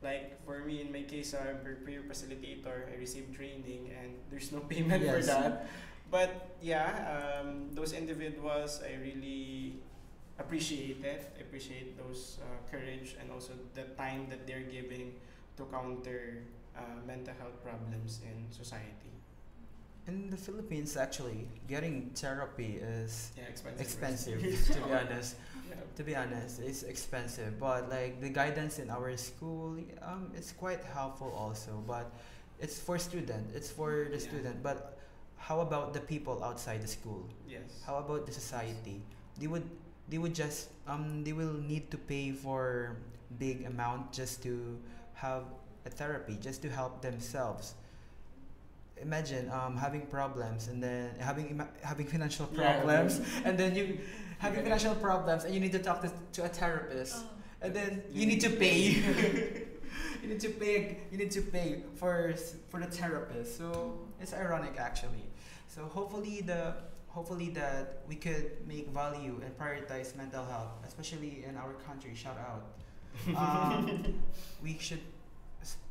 Like for me, in my case, I'm a peer facilitator. I received training, and there's no payment for Yes. that. But yeah, those individuals, I really appreciate it. I appreciate those courage and also the time that they're giving to counter mental health problems in society. In the Philippines, actually, getting therapy is Yeah, expensive. expensive. To be honest, Yeah. to be honest, it's expensive. But like the guidance in our school, it's quite helpful also. But it's for student. It's for the Yeah. student. But how about the people outside the school? Yes. How about the society? They would just they will need to pay for big amount just to have a therapy, just to help themselves. Imagine having problems and then having financial Yeah, problems okay. and then you having Yeah. financial problems and you need to talk to a therapist Oh. and then You you need to need- pay. you need to pay for the therapist. So it's ironic actually. So hopefully that we could make value and prioritize mental health, especially in our country. Shout out. We should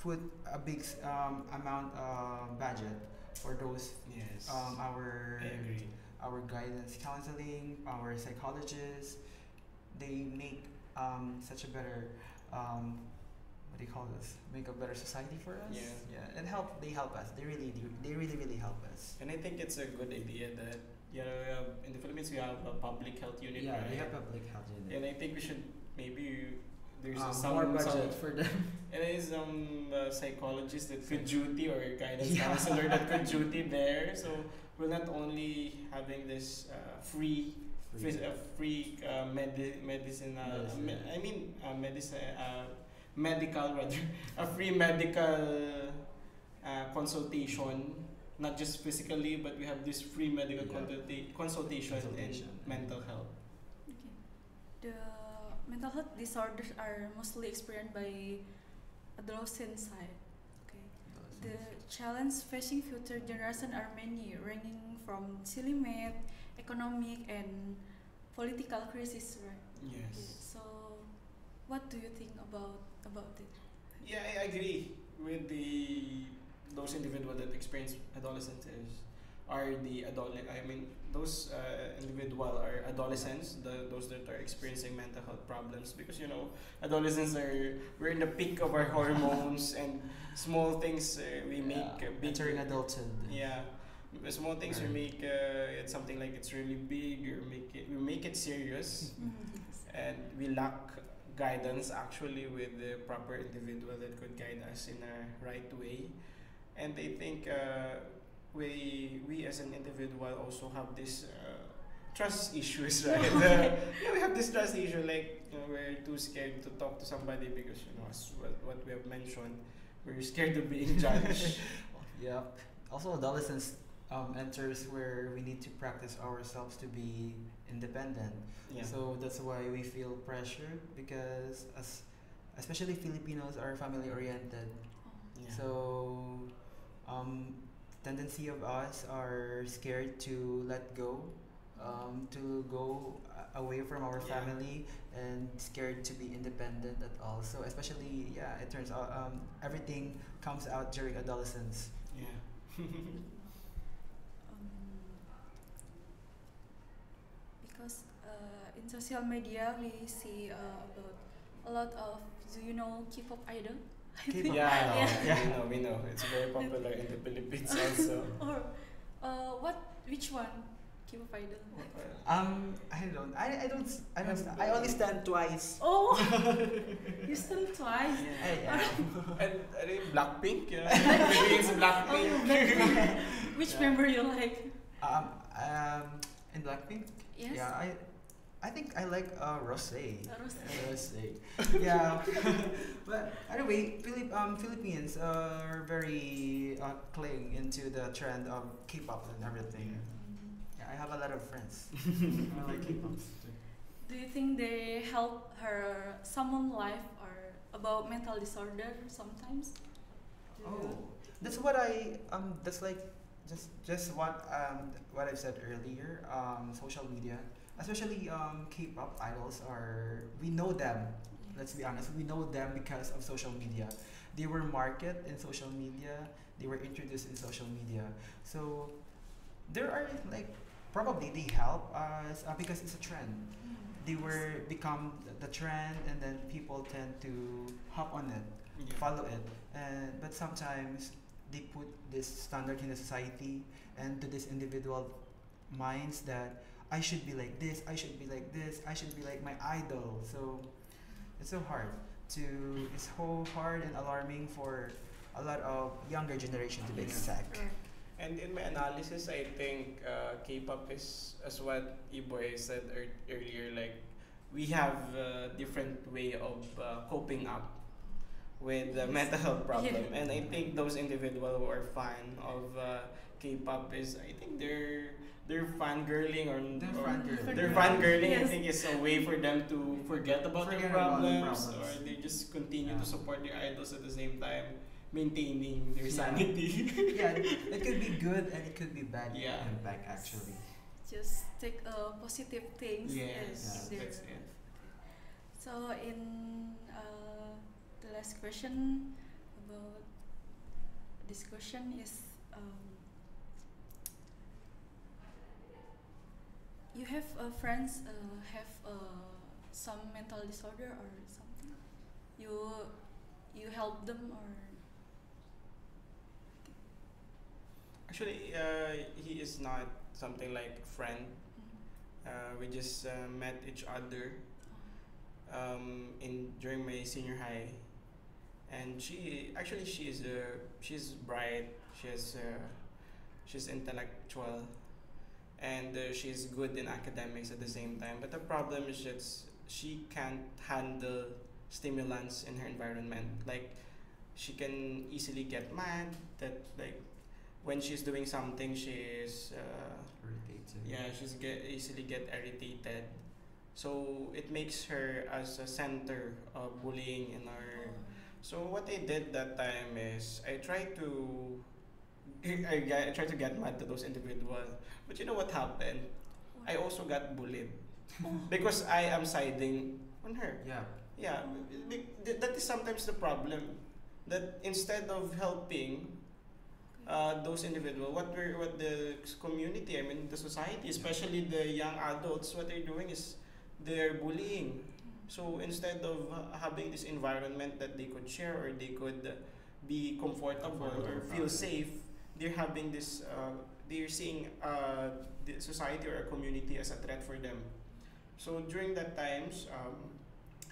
put a big amount budget for those Yes. our I agree. our guidance counseling, our psychologists. They make such a better what do you call this? Make a better society for us. Yeah. And they help us. They really help us. And I think it's a good idea that in the Philippines we have a public health unit, Yeah, right? we have public health unit. And I think we should maybe there's More budget for them. and there is some psychologist that could duty or guidance Yeah. counselor that could duty there. So we're not only having this free medicinal. Medicine. I mean medical rather a free medical consultation, not just physically, but we have this free medical Yeah. consultation in Consultation. mental health. Okay. The mental health disorders are mostly experienced by adolescent side. Okay. The challenge facing future generation are many, ranging from Selamat, economic and political crisis, right? Okay. Yes. So, what do you think about it? Yeah, I agree with those individuals that experience adolescence are the those individual are adolescents, those that are experiencing mental health problems because adolescents we're in the peak of our hormones and small things we make big. entering adulthood. Yeah, small things we Right. make it's something like it's really big or we make it serious. And we lack guidance actually with the proper individual that could guide us in a right way. And I think we as an individual also have this trust issues, right? We have this trust issue, like we're too scared to talk to somebody because as what we have mentioned, we're scared of being judged. Yeah. Also, adolescence enters where we need to practice ourselves to be independent. Yeah. So that's why we feel pressured because especially Filipinos are family oriented. Yeah. So tendency of us are scared to let go, to go away from our Yeah. family and scared to be independent at all. So especially it turns out everything comes out during adolescence. Yeah. Because in social media we see about a lot of K-pop idol. K-pop Yeah, idol. we know. It's very popular in the Philippines also. Or what Which one? K-pop idol. I only stand twice. Oh, you still twice. And Blackpink, yeah. It's Blackpink. Oh, Blackpink. Which member you like? In Blackpink? Yes. Yeah, I think I like Rose. Rose. Yeah. But anyway, Philippines are very cling into the trend of K-pop and everything. Yeah, I have a lot of friends. I like K-pop. Do you think they help someone's life or about mental disorder sometimes? That's what that's like just what I've said earlier. Social media, especially K-pop idols, we know them. Let's be honest, we know them because of social media. They were marketed in social media. They were introduced in social media. So there are like probably they help us because it's a trend. They were become the trend, and then people tend to hop on it, follow it, but sometimes they put this standard in the society and to this individual minds that I should be like this, I should be like this, I should be like my idol. So it's so hard and alarming for a lot of younger generation to be exact. And in my analysis, I think K-pop is, as what Iboy said earlier, like we have a different way of coping up with the mental health problem. And I think those individuals who are fan of K-pop I think they're fangirling they're fangirling. Yes. I think it's a way for them to forget about their problems, or they just continue to support their idols at the same time, maintaining their sanity. Yeah, it could be good and it could be bad impact actually. Just take positive things. Yes, in that's it. So in the last question about this question is, you have friends have some mental disorder or something? You help them or? Actually, he is not something like friend. We just met each other during my senior high, and she's bright. She's intellectual, and she's good in academics at the same time. But the problem is that she can't handle stimulants in her environment. Like she can easily get mad. That like when she's doing something, she's irritated. easily get irritated. So it makes her as a center of bullying in our. So what I did that time is I tried to get mad to those individuals. But you know what happened? I also got bullied because I am siding on her. Yeah, that is sometimes the problem. That instead of helping those individuals, what the community, I mean the society, especially the young adults, what they're doing is they're bullying. So instead of having this environment that they could share or they could be comfortable or feel safe, they're having this. They're seeing the society or a community as a threat for them. So during that times,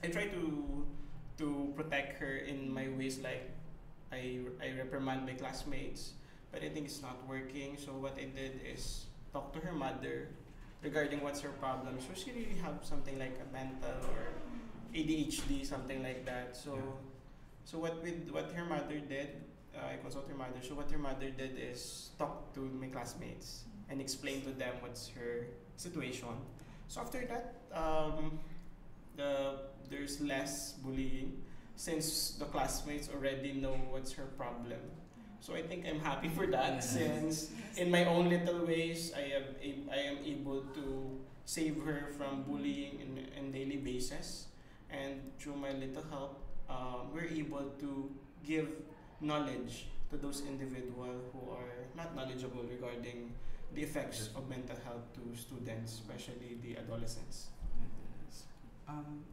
I try to protect her in my ways, like I reprimand my classmates, but I think it's not working. So what I did is talk to her mother regarding what's her problem. So she really have something like a mental or ADHD, something like that. So what her mother did, I consult her mother. So what her mother did is talk to my classmates and explain to them what's her situation. So after that, there's less bullying since the classmates already know what's her problem. So I think I'm happy for that, since in my own little ways I am able to save her from bullying in daily basis, and through my little help, we're able to give knowledge to those individuals who are not knowledgeable regarding the effects of mental health to students, especially the adolescents.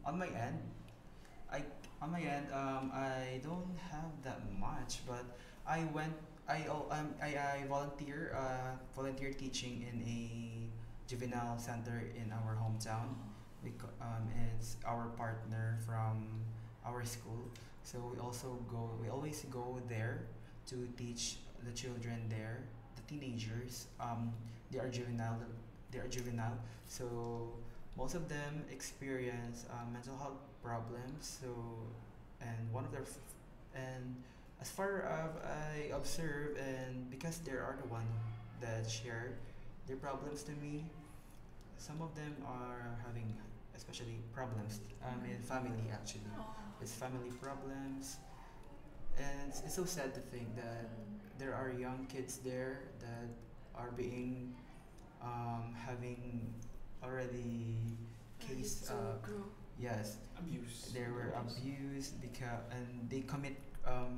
On my end, I don't have that much, but I went I volunteer teaching in a juvenile center in our hometown. It's our partner from our school, so we always go there to teach the children there, the teenagers. They are juvenile, so most of them experience mental health problems. So, and one of their and as far as I observe, and because they are the one that share their problems to me, some of them are having especially problems in family actually. It's family problems, and it's so sad to think that there are young kids there that are being having already case yes, Abuse. they were abused because and they commit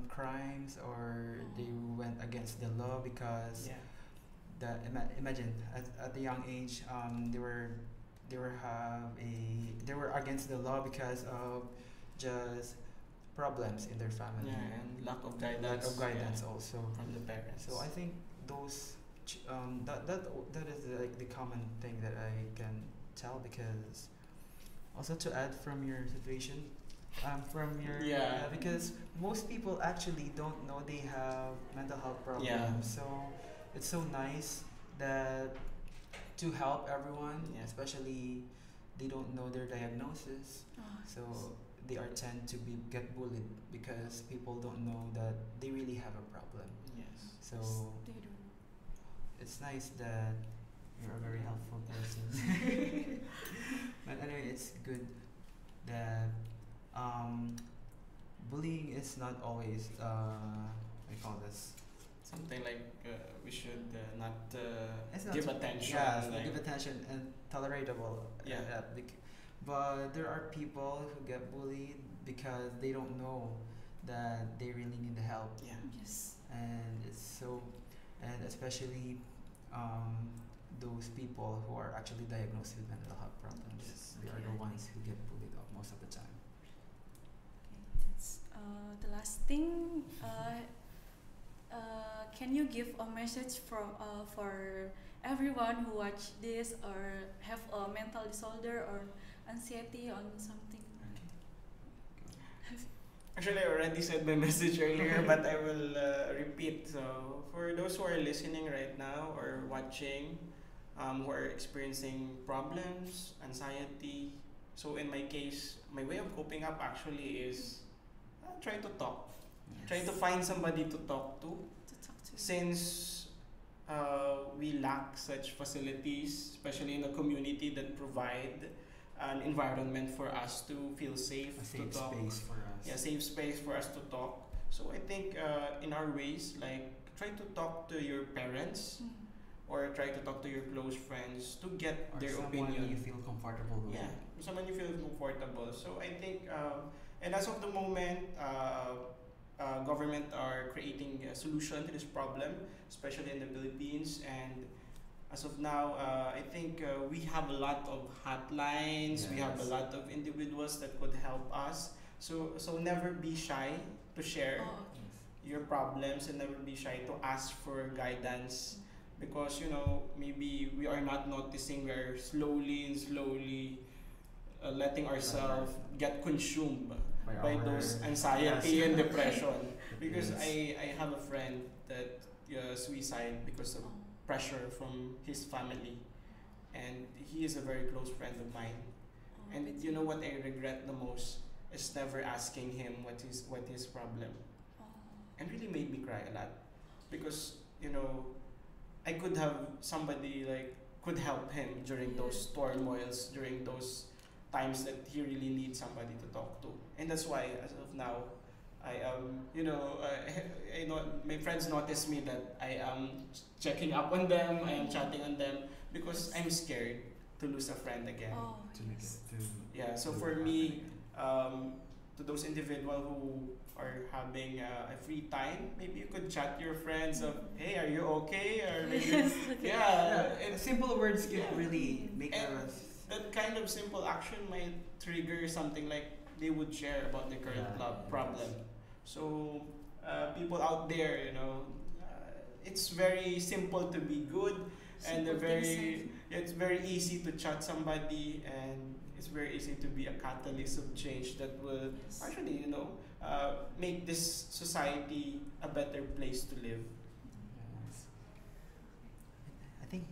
crimes, or they went against the law because Yeah. imagine at the young age they were against the law because of just problems in their family Yeah, and lack of guidance. lack of guidance also. From the parents. So I think that is like the common thing that I can tell, because also to add from your situation, from your Yeah. because most people actually don't know they have mental health problems. Yeah. So it's so nice that to help everyone, Yeah. especially they don't know their diagnosis. So they are tend to get bullied because people don't know that they really have a problem. Yes. So They don't know. it's nice that you're a very helpful person. But anyway, it's good that bullying is not always we call this. Something like we should not It's not give attention. Yeah, like, give attention and tolerable. Yeah. But there are people who get bullied because they don't know that they really need the help, Yeah. Yes. and especially those people who are actually diagnosed with mental health problems. Yes. They are the ones who get bullied most of the time. Okay, that's the last thing. Can you give a message for everyone who watch this or have a mental disorder or anxiety on something? Actually, I already said my message earlier, but I will repeat. So, for those who are listening right now or watching, who are experiencing problems, anxiety, so in my case, my way of coping up actually is try to talk. Try to find somebody to talk to. Since we lack such facilities, especially in a community that provide an environment for us to feel safe, A safe to talk. space for us. Yeah, safe space for us to talk. So I think in our ways, like try to talk to your parents or try to talk to your close friends to get Or their someone opinion. you feel comfortable with. Yeah, someone you feel comfortable. So I think, and as of the moment, government are creating a solution to this problem, especially in the Philippines. And as of now, I think we have a lot of hotlines. We have a Yes. lot of individuals that could help us. So never be shy to share your problems, and never be shy to ask for guidance, because maybe we are not noticing, we are slowly letting ourselves get consumed by our those anxiety and depression. Because Yes. I have a friend that suicide because of pressure from his family, and he is a very close friend of mine. And you know what I regret the most is never asking him what his problem, and really made me cry a lot, because I could have somebody like could help him during those turmoils, during those times that he really needs somebody to talk to. And that's why as of now I am I know my friends notice me that I am checking up on them, I am chatting on them, because I'm scared to lose a friend again. to make it to Yeah, so to for happen me, again. to those individuals who are having a free time, maybe you could chat your friends of, hey, are you okay? Or maybe, yeah, Yeah, simple words can yeah. really make And us. that kind of simple action might trigger something like they would share about their current Yeah, problem. So people out there, it's very simple to be good, and it's very easy to chat somebody, and it's very easy to be a catalyst of change that will actually, you know, make this society a better place to live. I think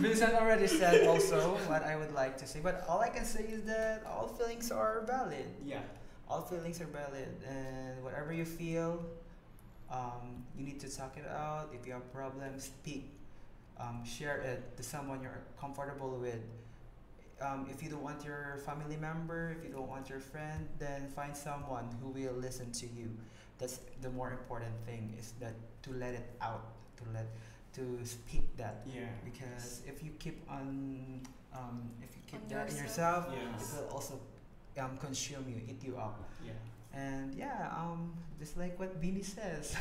Vincent already said also what I would like to say, but all I can say is that all feelings are valid. Yeah. All feelings are valid, and whatever you feel, you need to talk it out. If you have problems, speak. Share it to someone you're comfortable with. If you don't want your family member, if you don't want your friend, then find someone who will listen to you. That's the more important thing, is that to let it out, to speak that. Yeah. Because if you keep on, if you keep On that in yourself. yourself, Yes. it will also consume you, eat you up. Yeah. And yeah, just like what Bini says,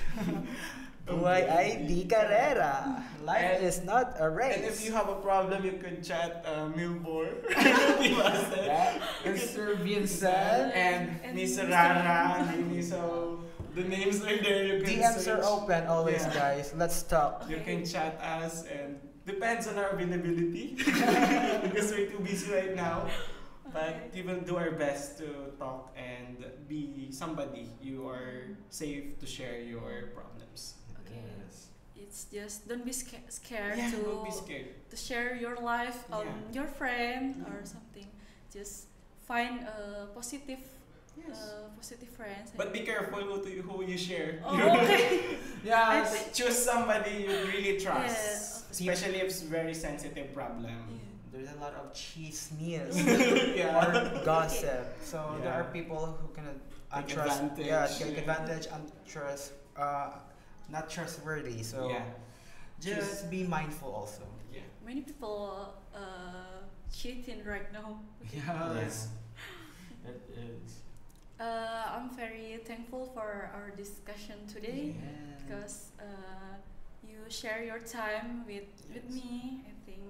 buhay ay di carrera. Life And- is not a race. And if you have a problem, you could chat Milbor, Yeah, Mr. Vincent, and And Miss Mr. Rara, Nini, so the names are there. You can DMs search. are open always, Yeah. guys. Let's talk. You can chat us, and depends on our availability because we're too busy right now. But we will do our best to talk and be somebody you are safe to share your problems. Okay. Yes. It's just don't be scared Yeah, to don't be scared. to share your life on Yeah. your friend or Yeah. something. Just find a positive Yes. positive friends. But be careful who you share. Oh, okay. Yeah. Choose somebody you really trust, Yeah. especially if it's a very sensitive problem. There's a lot of cheese meals Yeah. or gossip. So there Yeah. are people who can Take untrust, advantage, take yeah. advantage, untrust, not trustworthy. So Yeah. just be mindful also. Yeah. Many people cheating right now. Yes. It is. I'm very thankful for our discussion today because you share your time with Yes. me. I think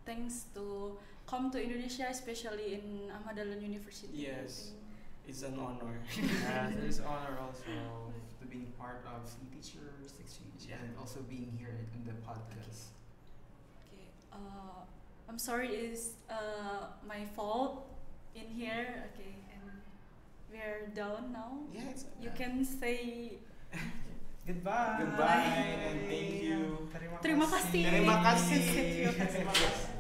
thanks to come to Indonesia, especially in Ahmad University. I Yes. think. It's an honor. It is honor also to being part of some teachers exchange Yeah. and also being here in the podcast. Okay. I'm sorry, it's my fault in here. Okay, and we're done now. Yeah, it's You can say Goodbye. Goodbye and thank you. Terimakasih. Terimakasih. Terimakasih.